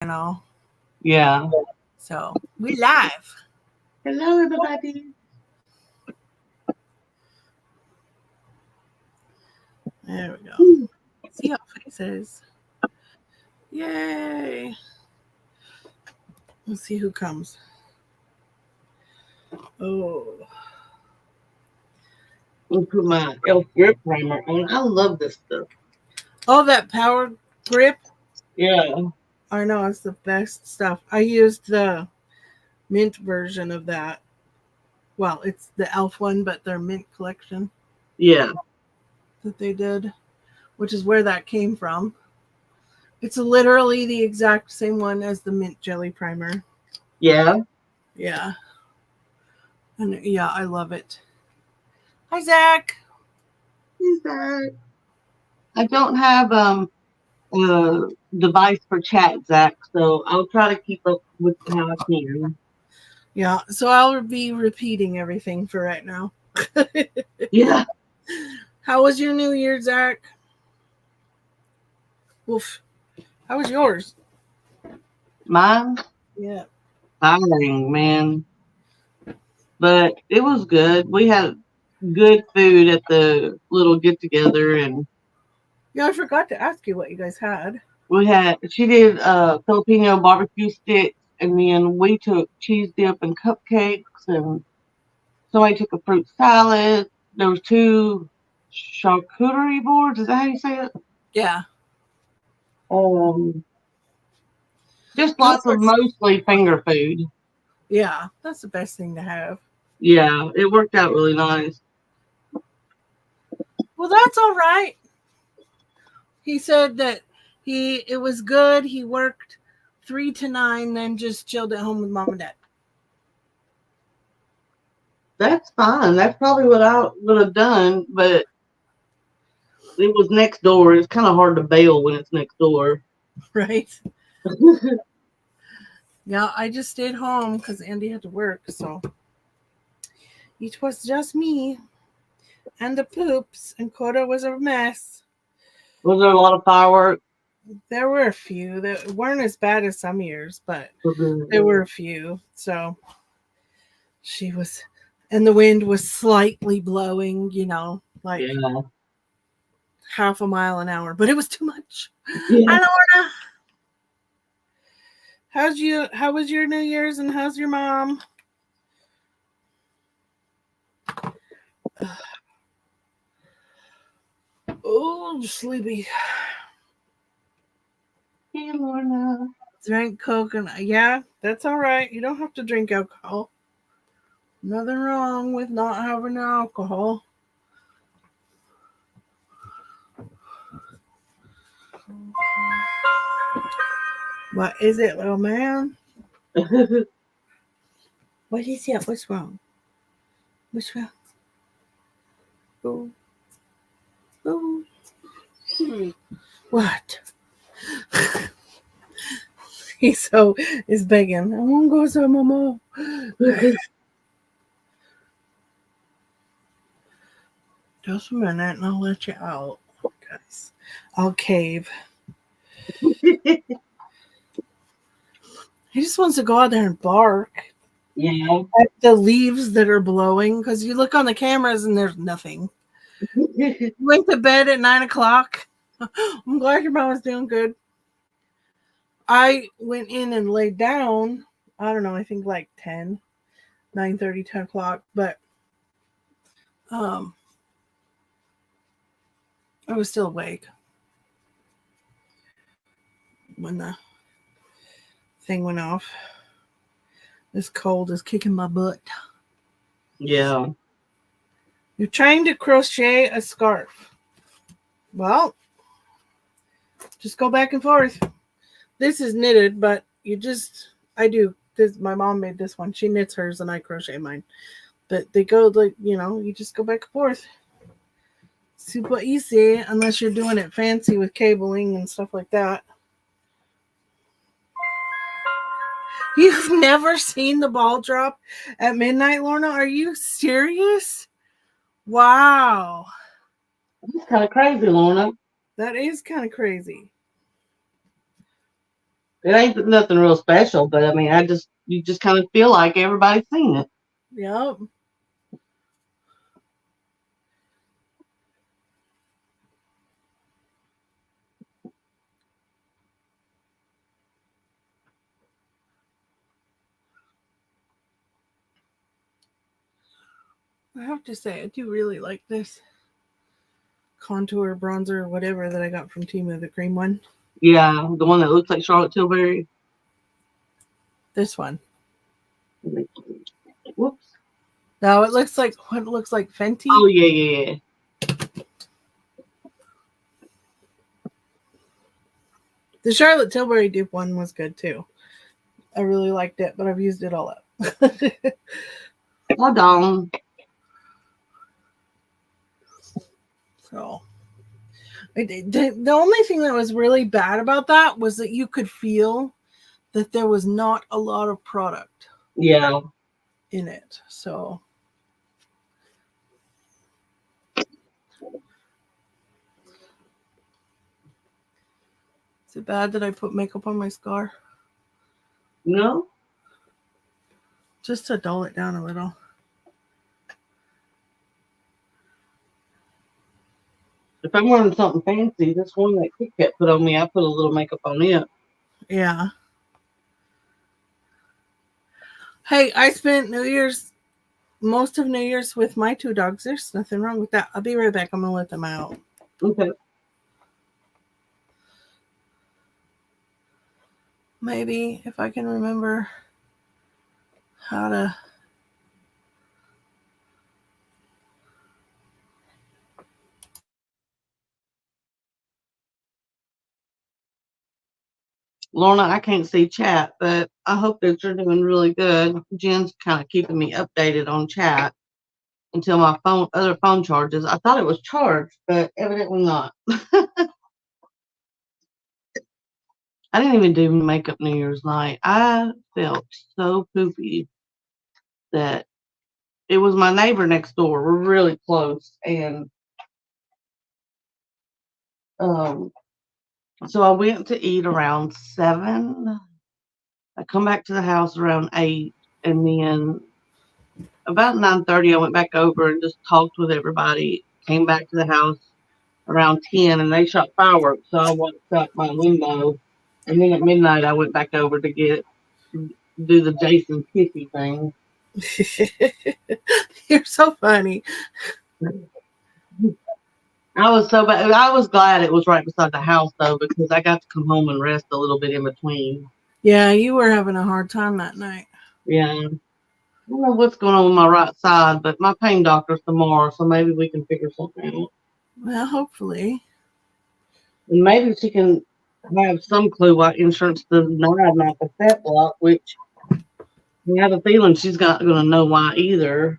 channel. Yeah. So we live. Hello, everybody. There we go. See our faces. Yay. Let's see who comes. Oh. I'll put my elf grip primer on. I love this stuff. Oh, that power grip. Yeah. I know it's the best stuff. I used the mint version of that. Well, it's the elf one, but their mint collection Yeah. that they did, which is where that came from. It's literally the exact same one as the mint jelly primer. Yeah. Yeah. And yeah, I love it. Hi, Zach. Is that? I don't have a device for chat, Zach, so I'll try to keep up with how I can. Yeah, so I'll be repeating everything for right now. Yeah. How was your New Year, Zach? Oof. How was yours? Mine Yeah. tiring, man. But it was good. We had good food at the little get together, and Yeah, I forgot to ask you what you guys had. she did Filipino barbecue sticks, and then we took cheese dip and cupcakes, and somebody took a fruit salad. There was two charcuterie boards. Is that how you say it? Yeah. Um, just Those lots are of mostly finger food. yeah, that's the best thing to have. Yeah, it worked out really nice. Well, that's all right. He said that it was good. He worked 3 to 9, then just chilled at home with mom and dad. That's fine. That's probably what I would have done, but it was next door. It's kind of hard to bail when it's next door. Right? Yeah, I just stayed home because Andy had to work, so it was just me and the poops, and Coda was a mess. Was there a lot of fireworks? There were a few that weren't as bad as some years, but Mhm. there were a few. So she was, and the wind was slightly blowing, like Yeah. half a mile an hour, but it was too much. Yeah. Hi, Lorna. How was your New Year's and how's your mom? Oh, sleepy. Hey, Lorna. Drank coconut. Yeah, that's all right. You don't have to drink alcohol. Nothing wrong with not having alcohol. What is it, little man? What is it? What's wrong? What's wrong? Oh, oh. What? He's begging. I want to go to mama. Just a minute and I'll let you out, guys. I'll cave. He just wants to go out there and bark Yeah. at the leaves that are blowing because you look on the cameras and there's nothing. You went to bed at 9 o'clock. I'm glad your mom was doing good. I went in and laid down. I don't know. I think like 10, 9:30, 10 o'clock. But um, I was still awake when the thing went off. This cold is kicking my butt. Yeah. You're trying to crochet a scarf. Well, just go back and forth. This is knitted, but I do this. My mom made this one. She knits hers and I crochet mine. But they go like, you just go back and forth. Super easy, unless you're doing it fancy with cabling and stuff like that. You've never seen the ball drop at midnight, Lorna? Are you serious? Wow. It's kind of crazy, Lorna. That is kind of crazy. It ain't nothing real special, but I mean, you just kind of feel like everybody's seen it. Yep. I have to say, I do really like this contour bronzer or whatever that I got from Temu, the cream one. Yeah, the one that looks like Charlotte Tilbury. This one. Whoops. No, it looks like what looks like Fenty. Oh yeah. The Charlotte Tilbury dupe one was good too. I really liked it, but I've used it all up. Hold on. So the only thing that was really bad about that was that you could feel that there was not a lot of product. Yeah. In it. So is it bad that I put makeup on my scar? No. Just to dull it down a little. If I'm wearing something fancy, this one that Kit Kat put on me, I put a little makeup on it. Yeah. Hey, I spent most of New Year's with my two dogs. There's nothing wrong with that. I'll be right back. I'm going to let them out. Okay. Maybe if I can remember how to. Lorna, I can't see chat, but I hope that you're doing really good. Jen's kind of keeping me updated on chat until my other phone charges. I thought it was charged, but evidently not. I didn't even do makeup New Year's night. I felt so poopy that it was my neighbor next door. We're really close, and so I went to eat around 7. I come back to the house around 8, and then about 9:30, I went back over and just talked with everybody. Came back to the house around 10, and they shot fireworks, so I walked out my window. And then at midnight, I went back over to do the Jason Kissy thing. You're so funny. I was so bad. I was glad it was right beside the house, though, because I got to come home and rest a little bit in between. Yeah, you were having a hard time that night. Yeah. I don't know what's going on with my right side, but my pain doctor's tomorrow, so maybe we can figure something out. Well, hopefully. And maybe she can have some clue why insurance denied my cassette block, which I have a feeling she's not going to know why either.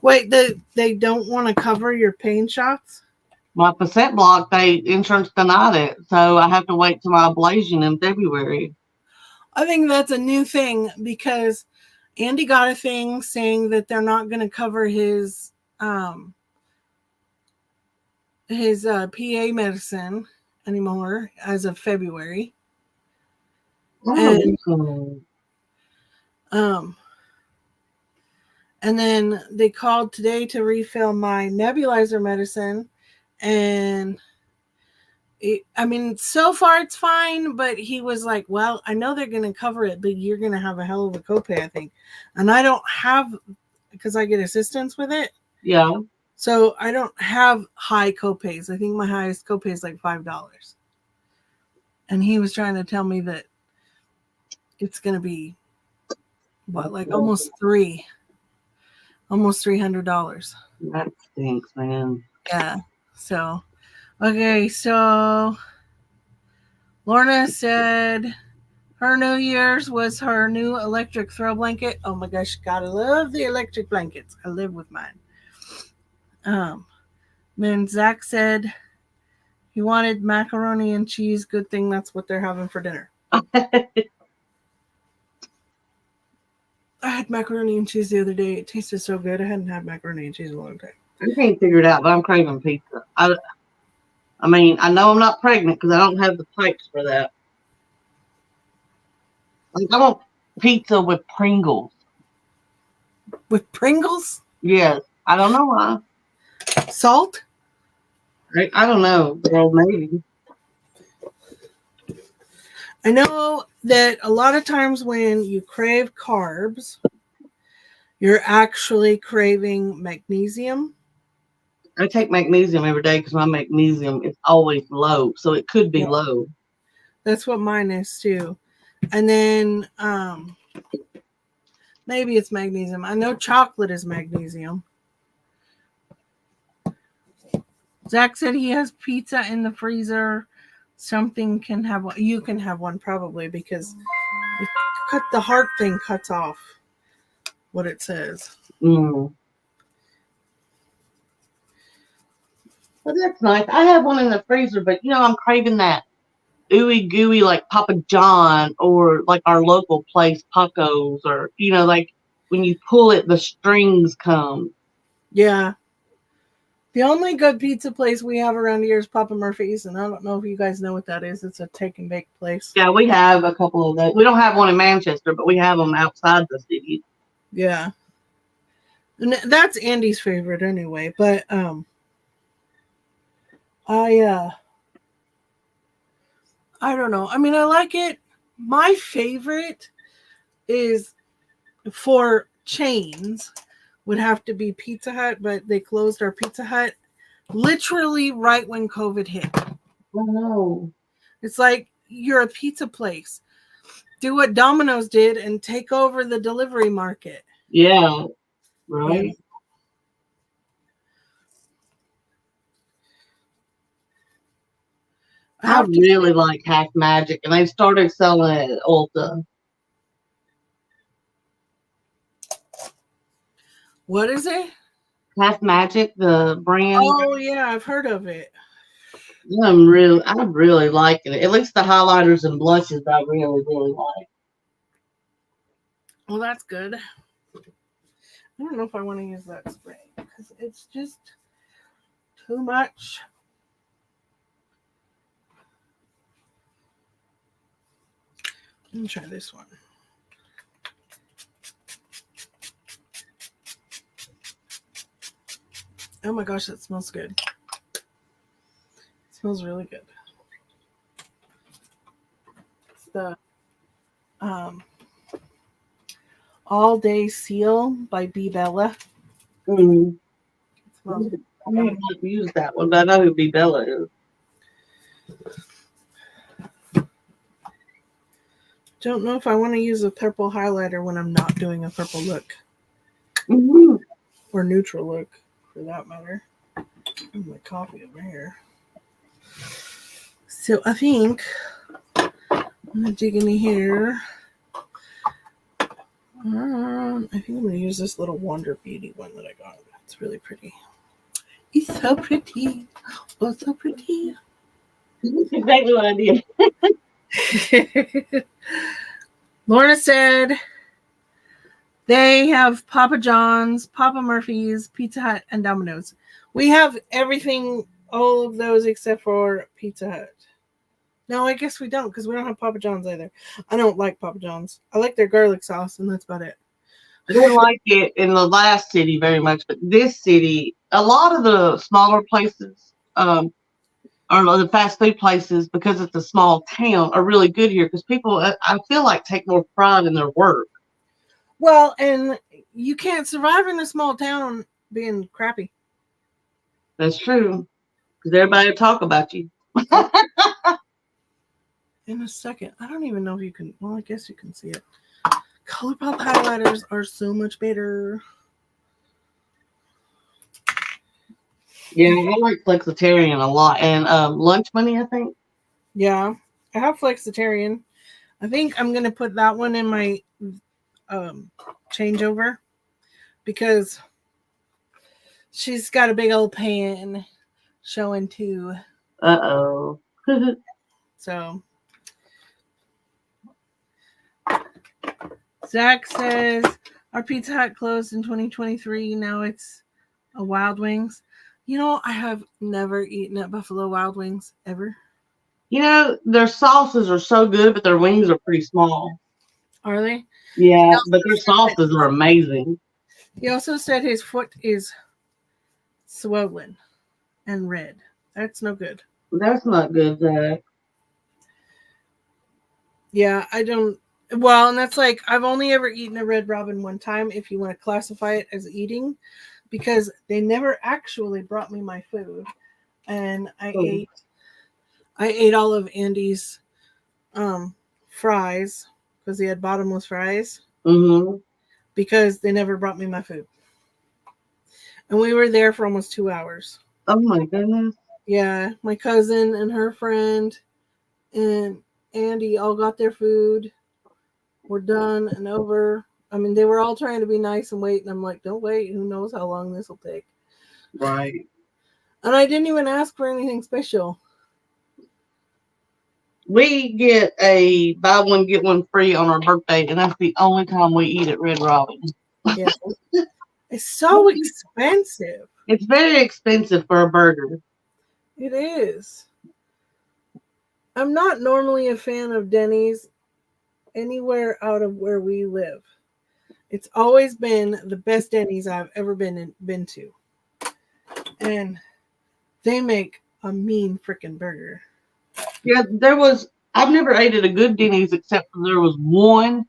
Wait, they don't want to cover your pain shots? My cassette block, insurance denied it, so I have to wait till my ablation in February. I think that's a new thing because Andy got a thing saying that they're not going to cover his PA medicine anymore as of February. And then they called today to refill my nebulizer medicine, and so far it's fine, but he was like, well, I know they're going to cover it, but you're going to have a hell of a copay, I think. And I don't have, because I get assistance with it. Yeah. So I don't have high copays. I think my highest copay is like $5. And he was trying to tell me that it's going to be, almost $300. That stinks, man. Yeah. So, okay. So Lorna said her New Year's was her new electric throw blanket. Oh my gosh, gotta love the electric blankets. I live with mine. Then Zach said he wanted macaroni and cheese. Good thing that's what they're having for dinner. I had macaroni and cheese the other day. It tasted so good. I hadn't had macaroni and cheese in a long time. I can't figure it out, but I'm craving pizza. I mean, I know I'm not pregnant because I don't have the pipes for that. Like I want pizza with Pringles. With Pringles? Yes. I don't know why. Salt? I don't know. Well, maybe. I know that a lot of times when you crave carbs, you're actually craving magnesium. I take magnesium every day because my magnesium is always low, so it could be Yeah. low. That's what mine is too. And then maybe it's magnesium. I know chocolate is magnesium. Zach said he has pizza in the freezer. Something can have one. You can have one probably because the heart thing cuts off what it says. Mm. Well, that's nice. I have one in the freezer, but I'm craving that ooey gooey like Papa John or like our local place Paco's or like when you pull it the strings come. Yeah. The only good pizza place we have around here is Papa Murphy's, and I don't know if you guys know what that is. It's a take and bake place. Yeah, we have a couple of those. We don't have one in Manchester, but we have them outside the city. Yeah. And that's Andy's favorite anyway, but I don't know. I mean, I like it. My favorite is for chains would have to be Pizza Hut, but they closed our Pizza Hut literally right when COVID hit. Oh no. It's like you're a pizza place. Do what Domino's did and take over the delivery market. Yeah, right. Yeah. I really like Half Magic, and they started selling it at Ulta. What is it? Half Magic, the brand. Oh yeah, I've heard of it. I'm really liking it. At least the highlighters and blushes, I really, really like. Well, that's good. I don't know if I want to use that spray because it's just too much. Let me try this one. Oh my gosh, that smells good. It smells really good. It's the All Day Seal by B Bella. Mm. It smells good. I haven't used that one, but I know who B Bella is. Don't know if I want to use a purple highlighter when I'm not doing a purple look. Mm-hmm. Or neutral look, for that matter. My coffee over here. So I think I'm gonna dig in here. I think I'm gonna use this little Wonder Beauty one that I got. It's really pretty. It's so pretty. Oh, so pretty. That's exactly what I did. Lorna said they have Papa John's, Papa Murphy's, Pizza Hut, and Domino's. We have everything, all of those except for Pizza Hut. No, I guess we don't because we don't have Papa John's either. I don't like Papa John's. I like their garlic sauce, and that's about it. I didn't like it in the last city very much, but this city, a lot of the smaller places, or the fast food places, because it's a small town, are really good here because people, I feel like, take more pride in their work. Well, and you can't survive in a small town being crappy. That's true because everybody will talk about you. In a second, I don't even know if you can. Well, I guess you can see it. ColourPop highlighters are so much better. Yeah, I like Flexitarian a lot. And Lunch Money, I think. Yeah, I have Flexitarian. I think I'm going to put that one in my changeover because she's got a big old pan showing too. Uh-oh. So Zach says our Pizza Hut closed in 2023. Now it's a Wild Wings. I have never eaten at Buffalo Wild Wings ever. Their sauces are so good, but their wings are pretty small. Are they? Yeah, but their sauces are amazing. He also said his foot is swollen and red. That's no good. That's not good, Zach. Yeah, I don't. Well, and that's like I've only ever eaten a Red Robin one time, if you want to classify it as eating, because they never actually brought me my food, and I ate all of Andy's fries because he had bottomless fries Mm-hmm. because they never brought me my food, and we were there for almost 2 hours. Oh my goodness. Yeah, my cousin and her friend and Andy all got their food. We're done and over. I mean, they were all trying to be nice and wait, and I'm like, don't wait. Who knows how long this will take? Right. And I didn't even ask for anything special. We get a buy one get one free on our birthday, and that's the only time we eat at Red Robin. Yeah, it's so expensive. It's very expensive for a burger. It is. I'm not normally a fan of Denny's anywhere out of where we live. It's always been the best Denny's I've ever been to, and they make a mean freaking burger. Yeah, I've never ate at a good Denny's except for there was one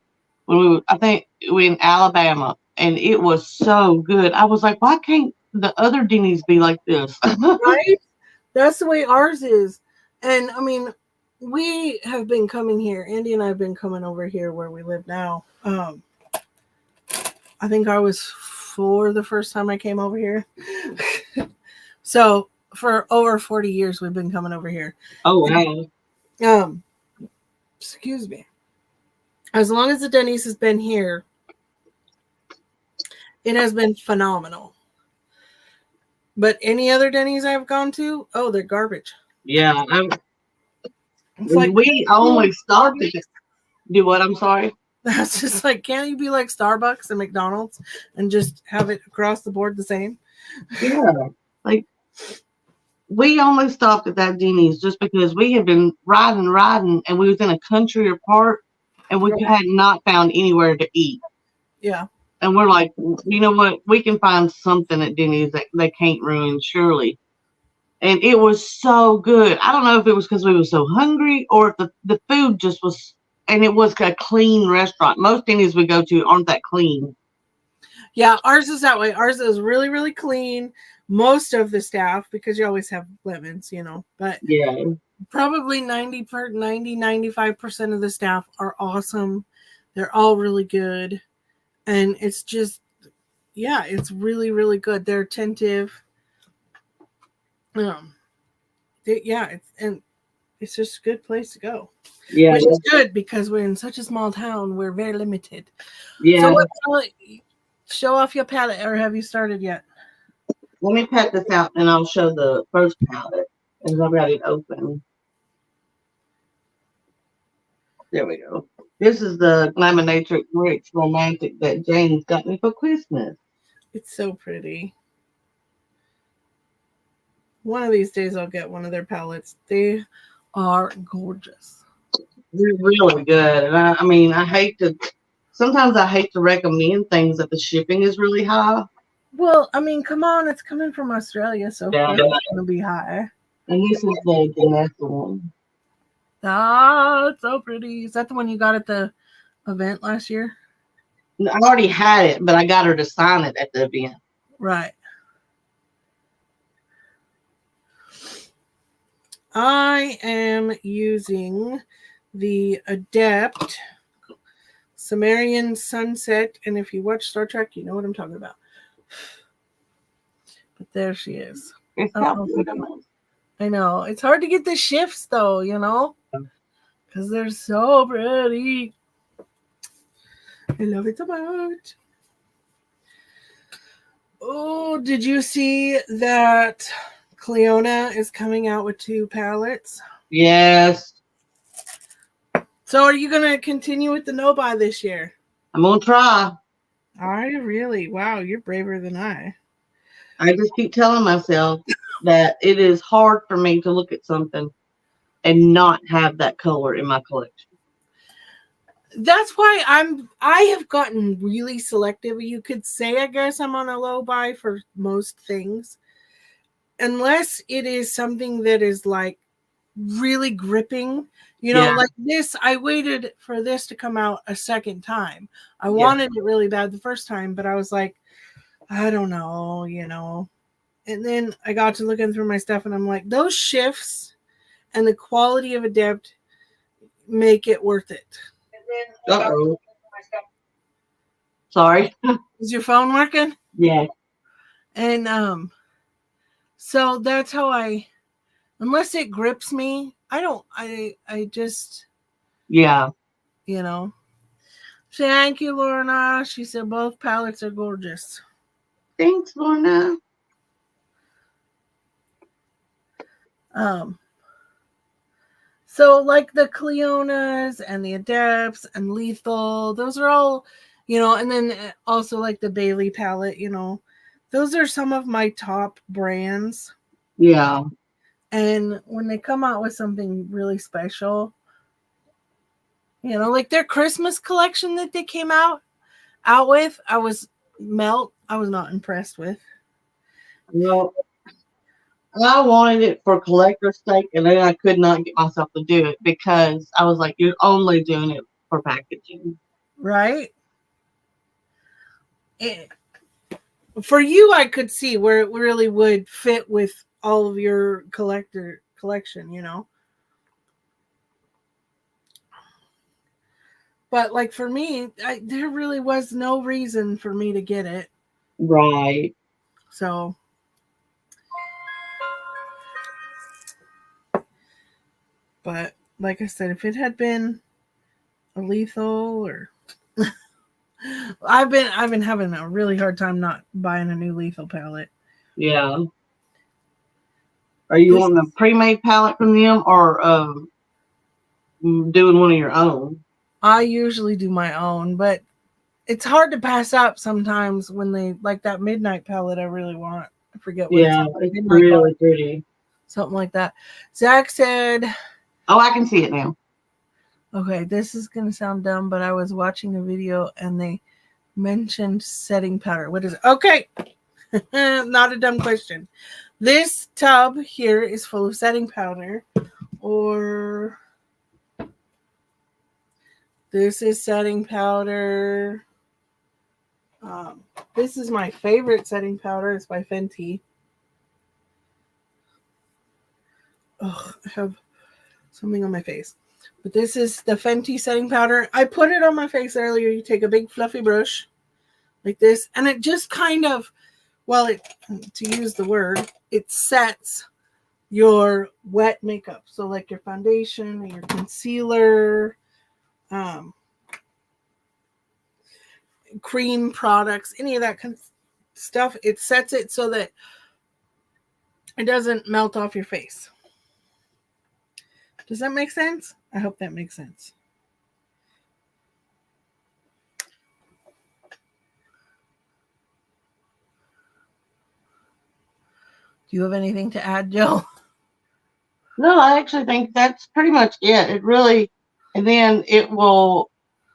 when I think we were in Alabama, and it was so good. I was like, why can't the other Denny's be like this? Right? That's the way ours is. And I mean, we have been coming here. Andy and I have been coming over here where we live now. I think I was 4 the first time I came over here. So for over 40 years we've been coming over here. Oh wow. Excuse me. As long as the Denny's has been here, it has been phenomenal. But any other Denny's I've gone to, oh, they're garbage. Yeah, It's like we only stopped at do what? I'm sorry. That's just like, can't you be like Starbucks and McDonald's and just have it across the board the same? Yeah, like we only stopped at that Denny's just because we had been riding, and we was in a country part, and we had not found anywhere to eat. Yeah. And we're like, you know what? We can find something at Denny's that they can't ruin, surely. And it was so good. I don't know if it was because we were so hungry or if the food just was, and it was a clean restaurant. Most Denny's we go to aren't that clean. Yeah, ours is that way. Ours is really, really clean. Most of the staff, because you always have lemons, but yeah, probably 95% of the staff are awesome. They're all really good. And it's just, yeah, it's really, really good. They're attentive. It's just a good place to go. Yeah, which is good because we're in such a small town. We're very limited. Yeah. So show off your palette, or have you started yet? Let me pat this out, and I'll show the first palette as I've got it open. There we go. This is the Laminatrix Rich Romantic that James got me for Christmas. It's so pretty. One of these days I'll get one of their palettes. They are gorgeous. They're really good. And sometimes I hate to recommend things that the shipping is really high. Well, I mean, come on, it's coming from Australia, so Yeah. it's going to be high. And this is the Vanessa one. Ah, it's so pretty. Is that the one you got at the event last year? I already had it, but I got her to sign it at the event. Right. I am using the Adept Sumerian Sunset, and if you watch Star Trek, you know what I'm talking about. But there she is. I know. It's hard to get the shifts, though, because they're so pretty. I love it so much. Oh, did you see that Cleona is coming out with 2 palettes? Yes. So are you going to continue with the no-buy this year? I'm going to try. Are you really? Wow, you're braver than I. I just keep telling myself that it is hard for me to look at something and not have that color in my collection. that's why I have gotten really selective. You could say, I guess, I'm on a low buy for most things, unless it is something that is like really gripping. Yeah. Like this, I waited for this to come out a second time. I Yeah. wanted it really bad the first time, but I was like, I don't know, And then I got to looking through my stuff, and I'm like, those shifts and the quality of Adept make it worth it. Uh-oh. Sorry. Is your phone working? Yeah. And so that's how unless it grips me, I just, Yeah. Thank you, Lorna. She said both palettes are gorgeous. Thanks, Lorna. So like the Cleonas and the Adepts and Lethal, those are all, and then also like the Bailey palette, those are some of my top brands. Yeah. And when they come out with something really special, like their Christmas collection that they came out with, I was not impressed with. Well, I wanted it for collector's sake, and then I could not get myself to do it because I was like, you're only doing it for packaging. Right? For you, I could see where it really would fit with all of your collection. But like for me, there really was no reason for me to get it. Right. So, but like I said, if it had been a Lethal or I've been having a really hard time not buying a new Lethal palette. Yeah. Are you wanting a pre-made palette from them or doing one of your own? I usually do my own, but it's hard to pass up sometimes when they like that Midnight palette I really want. I forget what it's really pretty. Something like that. Zach said, oh, I can see it now. Okay, this is going to sound dumb, but I was watching a video and they mentioned setting powder. What is it? Okay. Not a dumb question. This tub here is full of setting powder, or this is setting powder. This is my favorite setting powder. It's by Fenty. Oh, I have something on my face. But this is the Fenty setting powder. I put it on my face earlier. You take a big fluffy brush like this, and it just kind of, to use the word, it sets your wet makeup. So like your foundation or your concealer, cream products, any of that kind of stuff, it sets it so that it doesn't melt off your face. Does that make sense? I hope that makes sense. Do you have anything to add, Jill? No, I actually think that's pretty much it. It really, and then it will,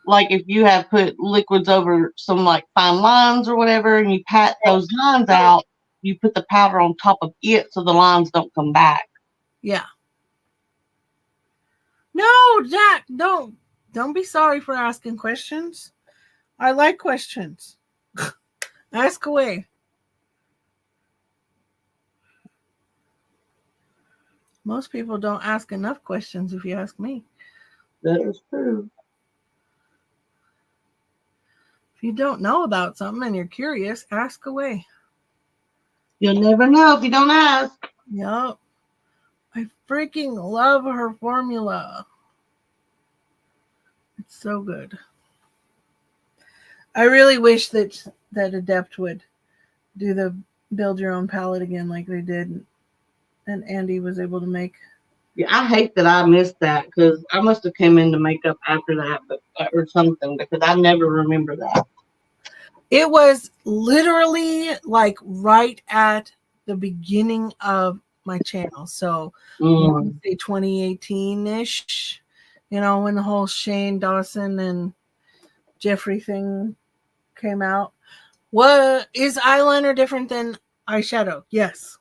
like if you have put liquids over some like fine lines or whatever, and you pat those lines out, you put the powder on top of it so the lines don't come back. Yeah. No, Jack, don't be sorry for asking questions. I like questions. Ask away. Most people don't ask enough questions, if you ask me. That is true. If you don't know about something and you're curious, ask away. You'll never know if you don't ask. Yup. I freaking love her formula. It's so good. I really wish that Adept would do the build your own palette again like they did and Andy was able to make. Yeah, I hate that I missed that because I must have come into makeup after that, or something, because I never remember that. It was literally like right at the beginning of my channel. So say 2018-ish, You know, when the whole Shane Dawson and Jeffrey thing came out. What is eyeliner different than eyeshadow? Yes.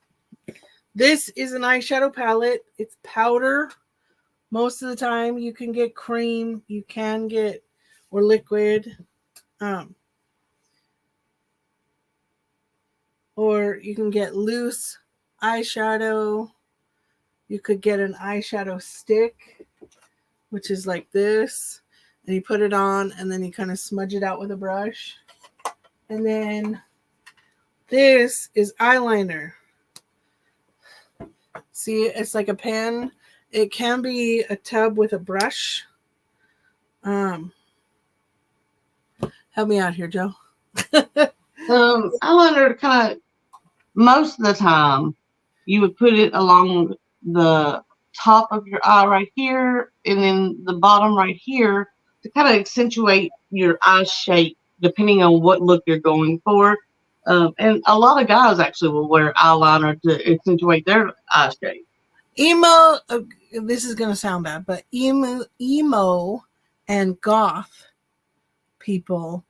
This is an eyeshadow palette. It's powder. Most of the time you can get cream, you can get or liquid. Um, or you can get loose eyeshadow. You could get an eyeshadow stick, which is like this, and you put it on and then you kind of smudge it out with a brush. And then this is eyeliner. See, it's like a pen. It can be a tub with a brush. Help me out here, Joe. Eyeliner kind of, most of the time, you would put it along the top of your eye right here, and then the bottom right here to kind of accentuate your eye shape, depending on what look you're going for. And a lot of guys actually will wear eyeliner to accentuate their eye shape. Emo, this is going to sound bad, but emo and goth people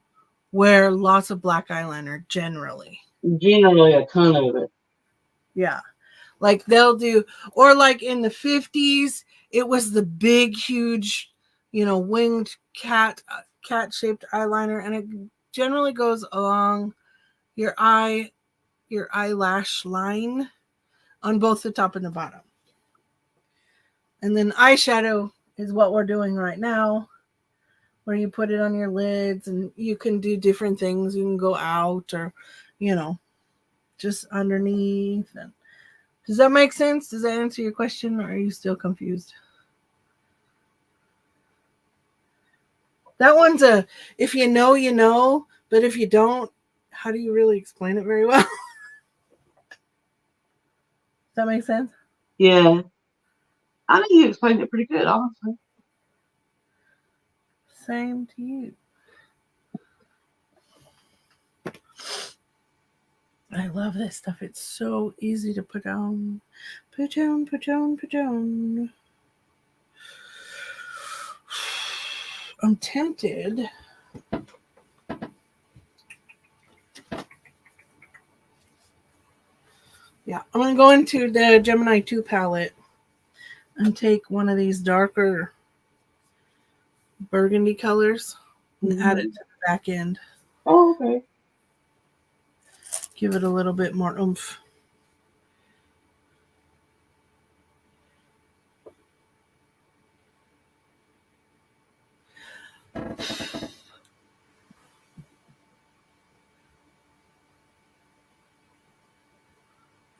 wear lots of black eyeliner generally. Generally, a ton of it. Yeah. Like they'll do, or like in the 50s, it was the big, huge, winged cat shaped eyeliner. And it generally goes along your eyelash line on both the top and the bottom. And then eyeshadow is what we're doing right now, where you put it on your lids and you can do different things. You can go out or, just underneath. And does that make sense? Does that answer your question, or are you still confused? That one's if you know, you know, but if you don't, how do you really explain it very well? Does that make sense? Yeah. I think you explained it pretty good, honestly. Same to you. I love this stuff. It's so easy to put on. Put on, put on, put on. I'm tempted. Yeah, I'm going to go into the Gemini 2 palette and take one of these darker burgundy colors and add it to the back end. Oh, okay. Give it a little bit more oomph.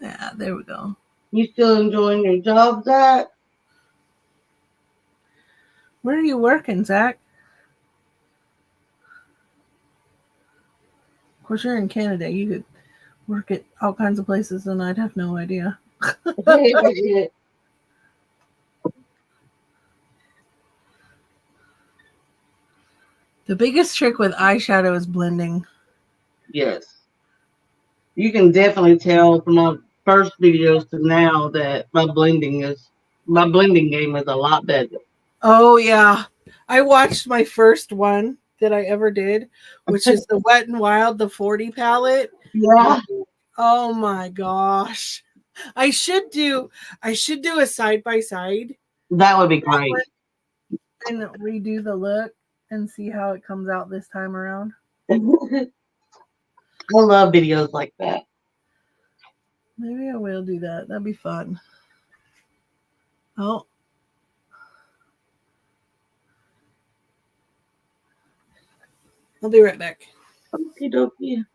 Yeah, there we go. You still enjoying your job, Zach? Where are you working, Zach? Of course, you're in Canada. You could work at all kinds of places, and I'd have no idea. The biggest trick with eyeshadow is blending. Yes. You can definitely tell from my first videos to now that my blending game is a lot better. Oh, yeah. I watched my first one that I ever did, which is the Wet n Wild, the 40 palette. Yeah. Oh my gosh. I should do a side by side. That would be great. And redo the look and see how it comes out this time around. I love videos like that. Maybe I will do that. That'd be fun. Oh. I'll be right back. Okie dokie.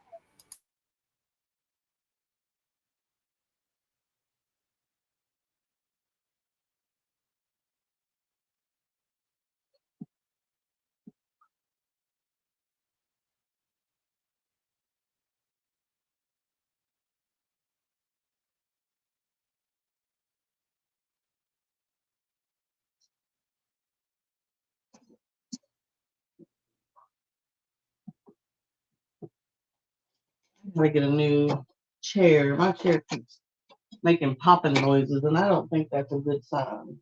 I get a new chair. My chair keeps making popping noises, and I don't think that's a good sign.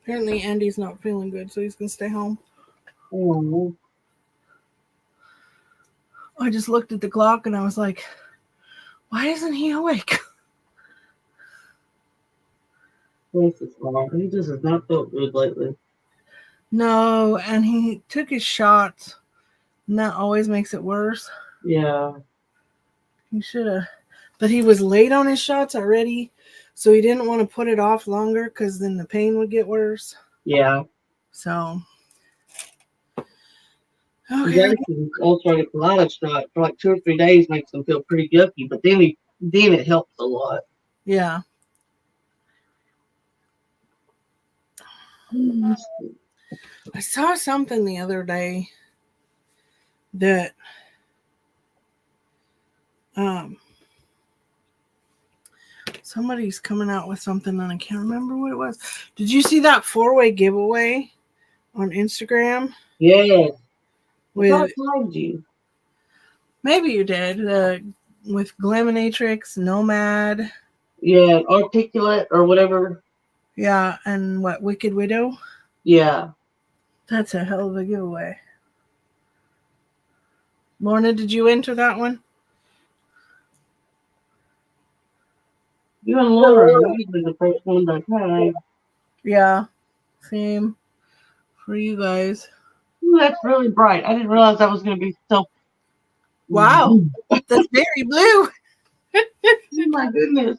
Apparently, Andy's not feeling good, so he's gonna stay home. Oh, I just looked at the clock and I was like, why isn't he awake? bless his heart. He just has not felt good lately. No, and he took his shots, and that always makes it worse. Yeah. He should have. But he was late on his shots already, so he didn't want to put it off longer because then the pain would get worse. Yeah. So, His okay. ulcerative colitis shot for like 2 or 3 days makes him feel pretty yucky, but then it helps a lot. Yeah. I saw something the other day that somebody's coming out with something and I can't remember what it was. Did you see that 4-way giveaway on Instagram? Yes. I thought With I told you. maybe you did with Glaminatrix, Nomad, Yeah, articulate or whatever. yeah, and what Wicked Widow. Yeah. That's a hell of a giveaway. Lorna, did you enter that one? You and Laura are usually the first one that time. Yeah, same for you guys. Ooh, that's really bright. I didn't realize that was going to be so. Wow, Oh that's very blue. my goodness.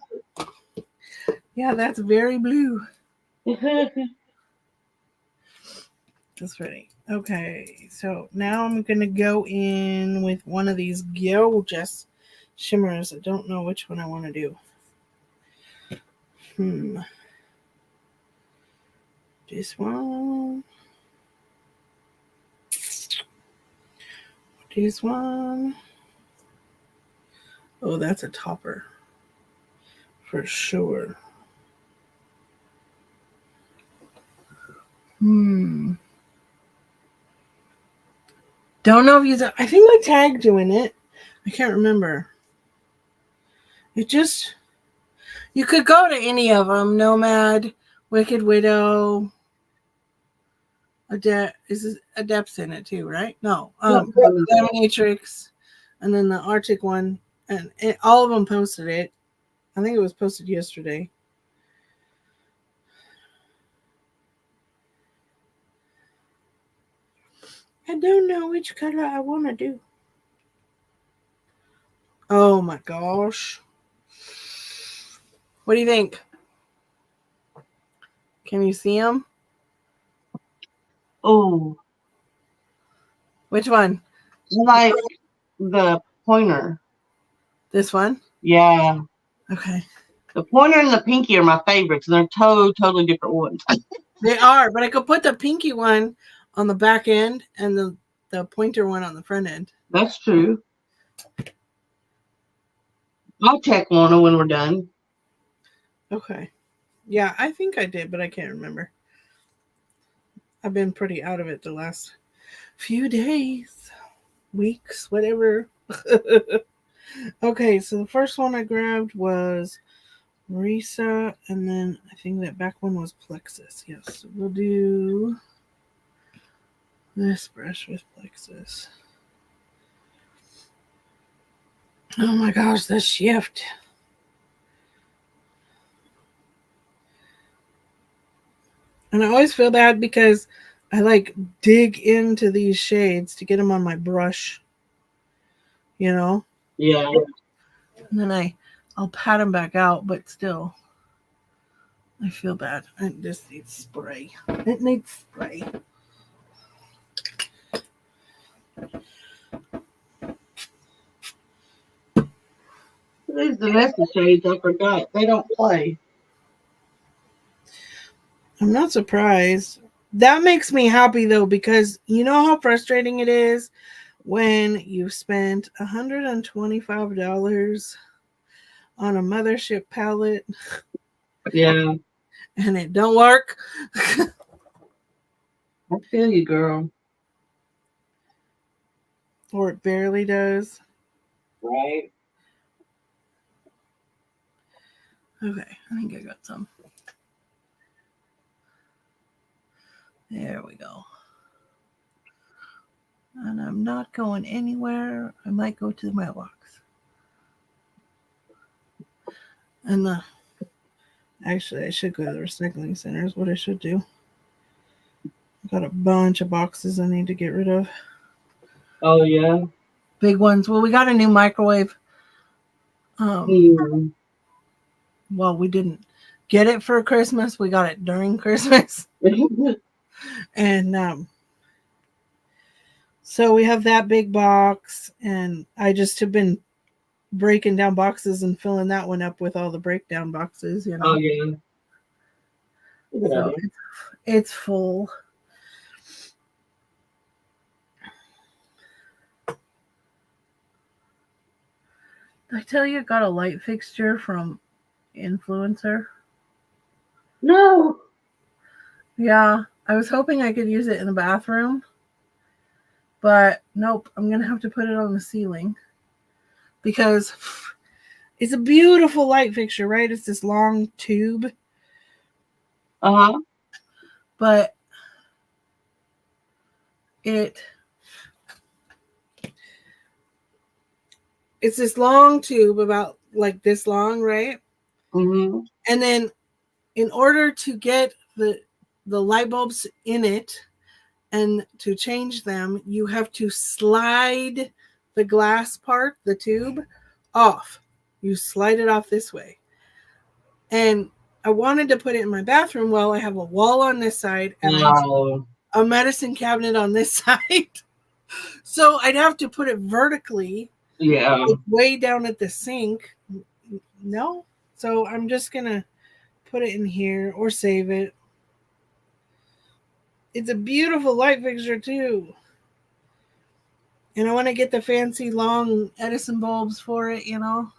Yeah, that's very blue. That's pretty. Okay, so now I'm gonna go in with one of these gorgeous shimmers. I don't know which one I want to do. This one. This one. Oh, that's a topper. For sure. Don't know if you. I think I tagged you in it. I can't remember. It just. You could go to any of them. Nomad, Wicked Widow. Adept's in it too, right? No. Dominatrix, and then the Arctic one, and all of them posted it. I think it was posted yesterday. I don't know which color I want to do. Oh my gosh. What do you think? Can you see them? Oh. Which one? Like the pointer. This one? Yeah. Okay. The pointer and the pinky are my favorites, and they're totally different ones. They are, but I could put the pinky one on the back end and the pointer one on the front end. That's true. I'll check Lorna when we're done. Okay. Yeah, I think I did, but I can't remember. I've been pretty out of it the last few days, weeks, whatever. Okay, so the first one I grabbed was Marisa, and then I think that back one was Plexus. Yes, we'll do this brush with Plexus. Oh my gosh, the shift. And I always feel bad because I like dig into these shades to get them on my brush, you know? Yeah. And then I'll pat them back out, but still, I feel bad. It just needs spray. It needs spray. These the Nessa shades I forgot. They don't play. I'm not surprised. That makes me happy though, because you know how frustrating it is when you've spent $125 on a mothership palette Yeah, and it don't work. I feel you, girl. Or it barely does. Right. Okay, I think I got some. There we go. And I'm not going anywhere. I might go to the mailbox. And actually, I should go to the recycling center is what I should do. I've got a bunch of boxes I need to get rid of. Oh yeah. Big ones. Well, we got a new microwave. Mm. Well, we didn't get it for Christmas. We got it during Christmas. And so we have that big box. And I just have been breaking down boxes and filling that one up with all the breakdown boxes, you know. Oh yeah. Good So idea. it's full. Did I tell you I got a light fixture from Influencer? No. Yeah, I was hoping I could use it in the bathroom, but nope, I'm gonna have to put it on the ceiling because it's a beautiful light fixture, right? It's this long tube, Uh-huh. but it's this long tube about like this long, right? Mm-hmm. And then in order to get the light bulbs in it and to change them, you have to slide the glass part, the tube, off. You slide it off this way. And I wanted to put it in my bathroom. Well, I have a wall on this side and I have No. a medicine cabinet on this side. So I'd have to put it vertically, Yeah. like way down at the sink. No. So I'm just going to put it in here or save it. It's a beautiful light fixture too. And I want to get the fancy long Edison bulbs for it, you know.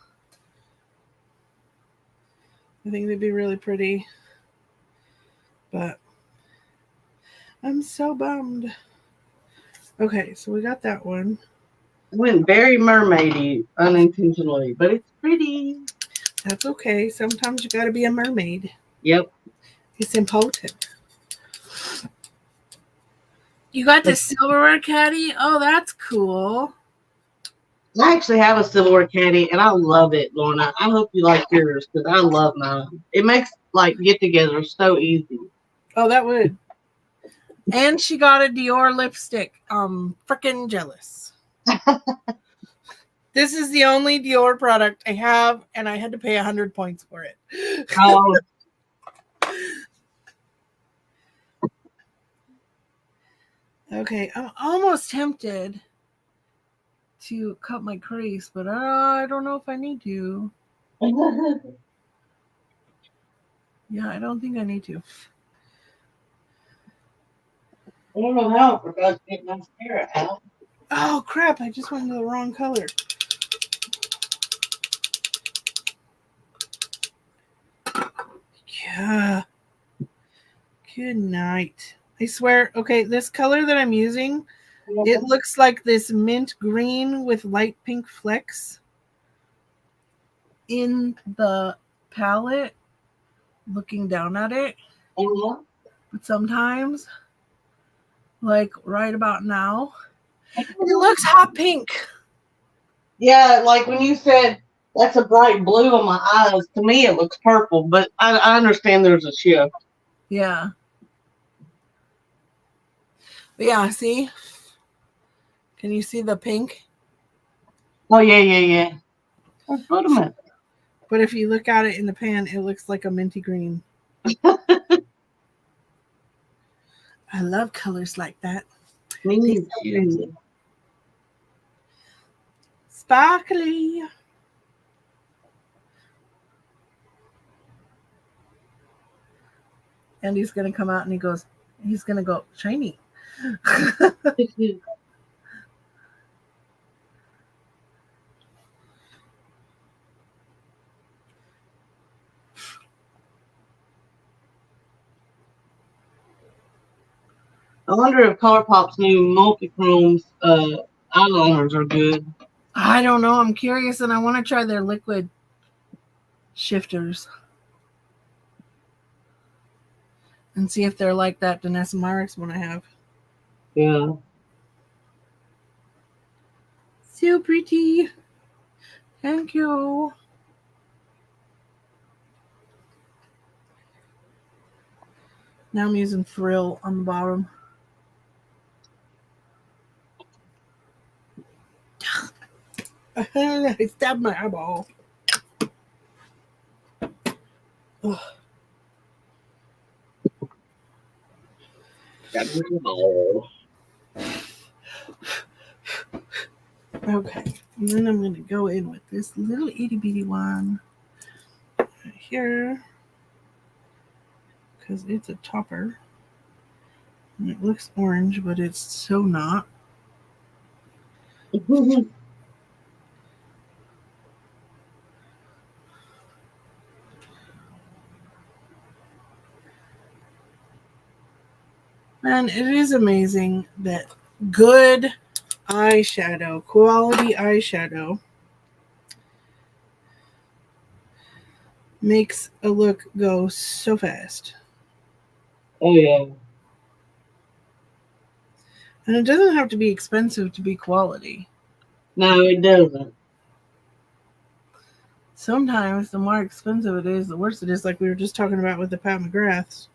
I think they'd be really pretty. But I'm so bummed. Okay, so we got that one. Went very mermaidy unintentionally, but it's pretty. That's okay. Sometimes you got to be a mermaid. Yep. It's important. You got the silverware caddy? Oh, that's cool. I actually have a silverware caddy, and I love it, Lorna. I hope you like yours because I love mine. It makes like get-together so easy. Oh, that would. And she got a Dior lipstick. Freaking jealous. This is the only Dior product I have, and I had to pay 100 points for it. Oh, Okay, I'm almost tempted to cut my crease, but I don't know if I need to. Yeah, I don't think I need to. I don't know how I forgot to get my mascara out. Oh, crap, I just went to the wrong color. Yeah. Good night. I swear, okay, this color that I'm using, it looks like this mint green with light pink flecks in the palette, looking down at it. But sometimes, like right about now, it looks hot pink. Yeah, like when you said that's a bright blue on my eyes, to me it looks purple, but I understand there's a shift. Yeah. But yeah, see? Can you see the pink? Oh, yeah. Wait a minute. But if you look at it in the pan, it looks like a minty green. I love colors like that. Me So too. sparkly. Andy's going to come out and he's going to go, shiny. I wonder if ColourPop's new multi-chromes eyeliners are good. I don't know. I'm curious, and I want to try their liquid shifters and see if they're like that Danessa Myricks one I have. Yeah. So pretty. Thank you. Now I'm using Frill on the bottom. I stabbed my eyeball. Ugh. Okay, and then I'm going to go in with this little itty bitty one right here because it's a topper. And it looks orange, but it's so not. And it is amazing that good eyeshadow, quality eyeshadow, makes a look go so fast. Oh, yeah. And it doesn't have to be expensive to be quality. No, it doesn't. Sometimes the more expensive it is, the worse it is, like we were just talking about with the Pat McGraths.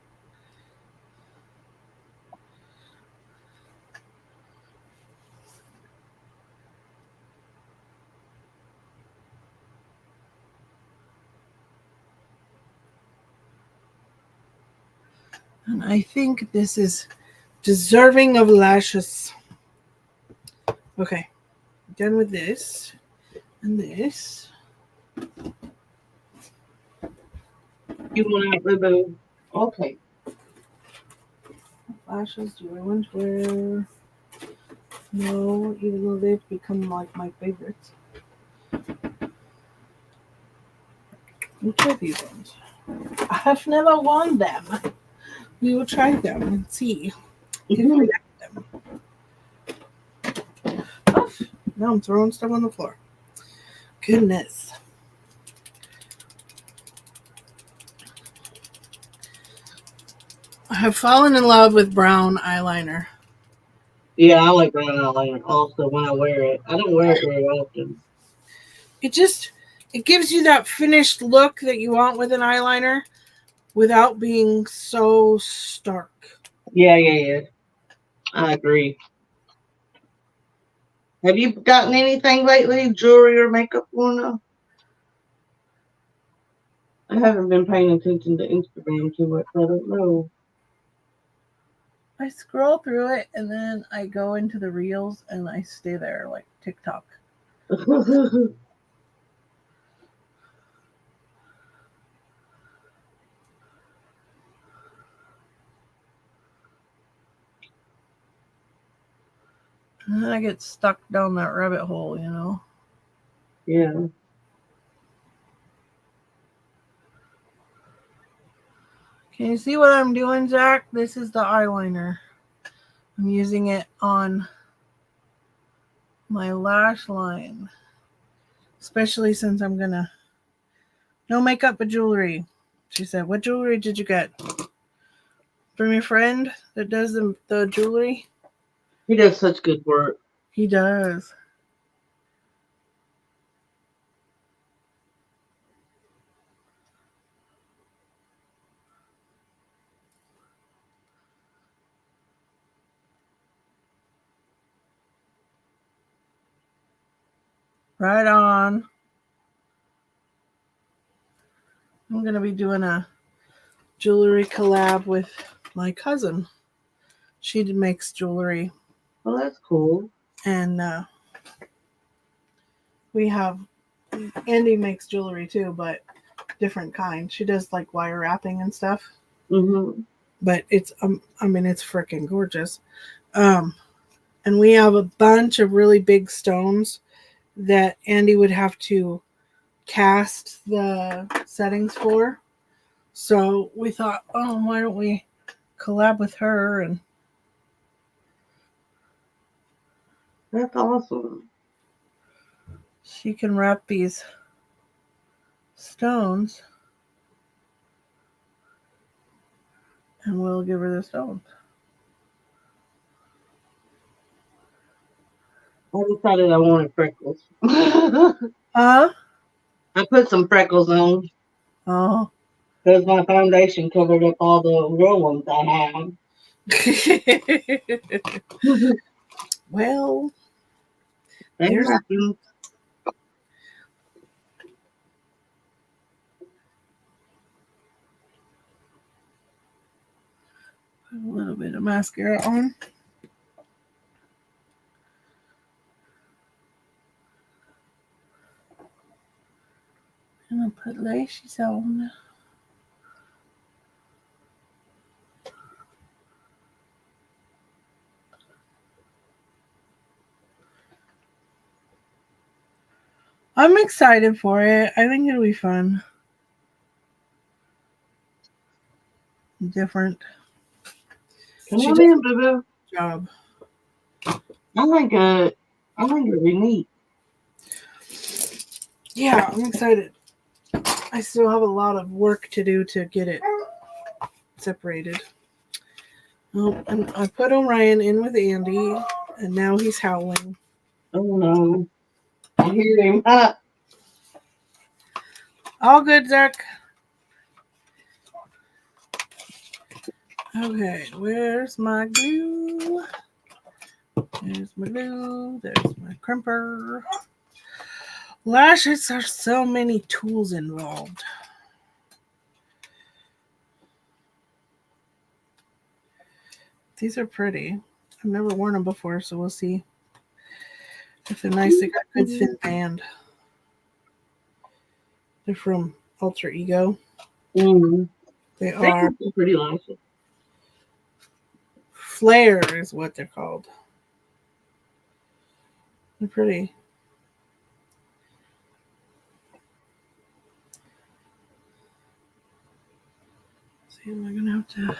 And I think this is deserving of lashes. Okay, done with this and this. You want to remove? Okay. Lashes, do I want to wear? No, even though they've become like my favorites. Which are these ones? I have never worn them. We will try them and see if we like them. Oh, now I'm throwing stuff on the floor. Goodness. I have fallen in love with brown eyeliner. Yeah, I like brown eyeliner also when I wear it. I don't wear it very often. It gives you that finished look that you want with an eyeliner without being so stark. Yeah. I agree. Have you gotten anything lately, jewelry or makeup, Lorna? I haven't been paying attention to Instagram too much. I don't know. I scroll through it and then I go into the reels and I stay there like TikTok. And then I get stuck down that rabbit hole, you know? Yeah. Can you see what I'm doing, Zach? This is the eyeliner. I'm using it on my lash line. Especially since I'm gonna... No makeup but jewelry. She said, what jewelry did you get? From your friend that does the jewelry? He does such good work. He does. Right on. I'm going to be doing a jewelry collab with my cousin. She makes jewelry. Well, that's cool. And we have... Andy makes jewelry too, but different kind. She does like wire wrapping and stuff. Mm-hmm. but it's I mean it's freaking gorgeous. Um, and we have a bunch of really big stones that Andy would have to cast the settings for. So we thought, oh, why don't we collab with her and That's awesome. she can wrap these stones and we'll give her the stones. I decided I wanted freckles. I Huh? put some freckles on Oh. because my foundation covered up all the real ones I have. Well, That there's happens. a little bit of mascara on. And I'll put lashes on. I'm excited for it. I think it'll be fun. Different. Come She on does in, boo boo. a job. I think it'd be neat. Yeah, I'm excited. I still have a lot of work to do to get it separated. Oh, and I put Orion in with Andy, and now he's howling. Oh no. I hear him. All good, Zach. Okay, where's my glue? There's my glue. There's my crimper. Lashes, there's so many tools involved. These are pretty. I've never worn them before, so we'll see if they're nice. They got a good thin band. They're from Alter Ego. Mm. They are pretty lashes. Flare is what they're called. They're pretty. See, am I gonna have to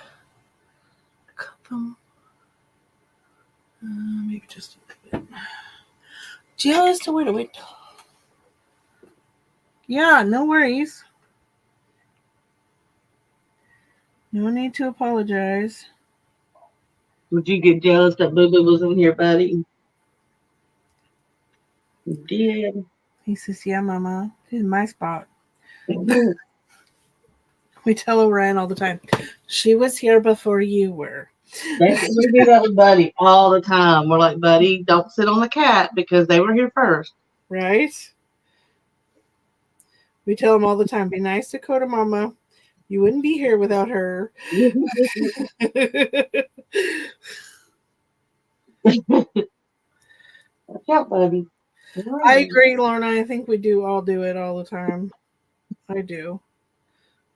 cut them? Maybe just a little bit. Just a little bit. Yeah, no worries. No need to apologize. Would you get jealous that Boo Boo was in here, buddy? You did. He says, yeah, Mama. This is my spot. We tell Orion all the time. She was here before you were. We do that with Buddy all the time. We're like, Buddy, don't sit on the cat because they were here first. Right? We tell him all the time, be nice to Coda Mama. You wouldn't be here without her. Watch out, Buddy. I agree, Lorna. I think we do all do it all the time. I do.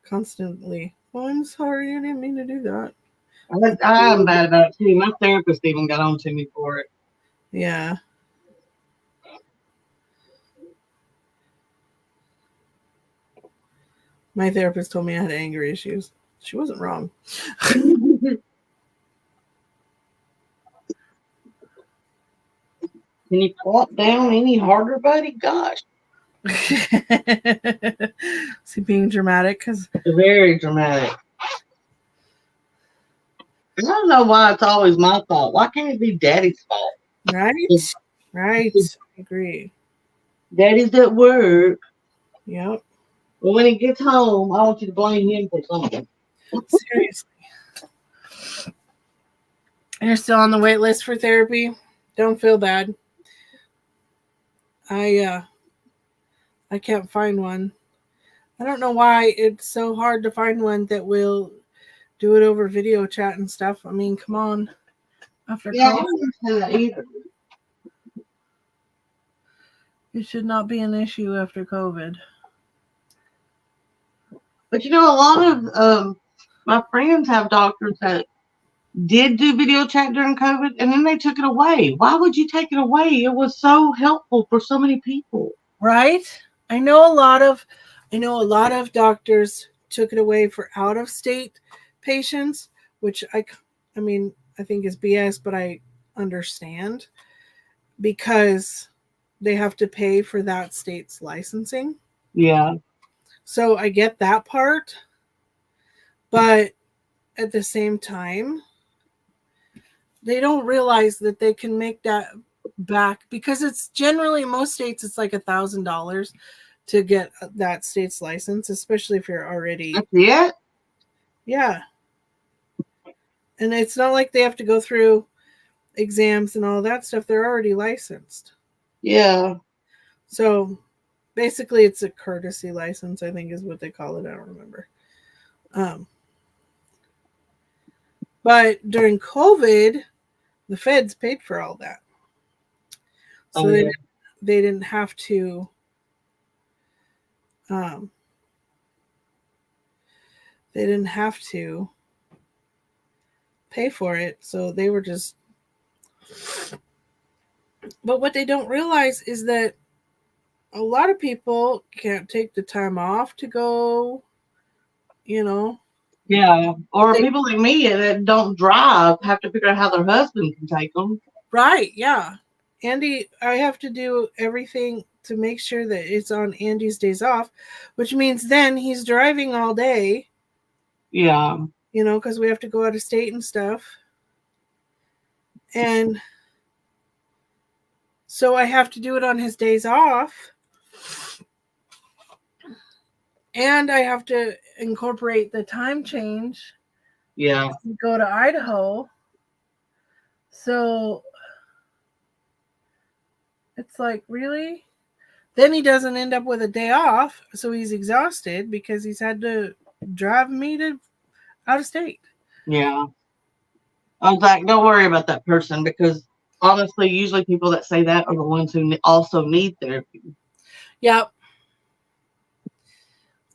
Constantly. Oh, I'm sorry. I didn't mean to do that. I'm bad about it too. My therapist even got on to me for it. Yeah. My therapist told me I had anger issues. She wasn't wrong. Can you plop down any harder, Buddy? Gosh. See, being dramatic because Very dramatic. I don't know why it's always my fault. Why can't it be Daddy's fault? right, right. I agree. Daddy's at work. Yep. But when he gets home, I want you to blame him for something. Seriously. You're still on the wait list for therapy. Don't feel bad. I can't find one. I don't know why it's so hard to find one that will do it over video chat and stuff. I mean, come on. After Yeah, I COVID, don't understand that either. it should not be an issue after COVID. But you know, a lot of My friends have doctors that did do video chat during COVID, and then they took it away. Why would you take it away? It was so helpful for so many people. Right? I know a lot of doctors took it away for out of state patients, which I mean, I think is BS, but I understand because they have to pay for that state's licensing. Yeah. So I get that part, but at the same time, they don't realize that they can make that back because it's generally most states it's like $1,000 to get that state's license, especially if you're already. That's it? Yeah. And it's not like they have to go through exams and all that stuff. They're already licensed. Yeah. So basically it's a courtesy license, I think is what they call it. I don't remember. But during COVID, the feds paid for all that. So they didn't have to they didn't have to pay for it. So they were just. But what they don't realize is that a lot of people can't take the time off to go, Yeah. Or people like me that don't drive have to figure out how their husband can take them. Right, yeah. Andy, I have to do everything to make sure that it's on Andy's days off, which means then he's driving all day. Yeah. Because we have to go out of state and stuff. And so I have to do it on his days off. And I have to incorporate the time change. Yeah. Go to Idaho. So it's like, really? Then he doesn't end up with a day off. So he's exhausted because he's had to drive me to out of state. Yeah. I was like, don't worry about that person because honestly, usually people that say that are the ones who also need therapy. Yep.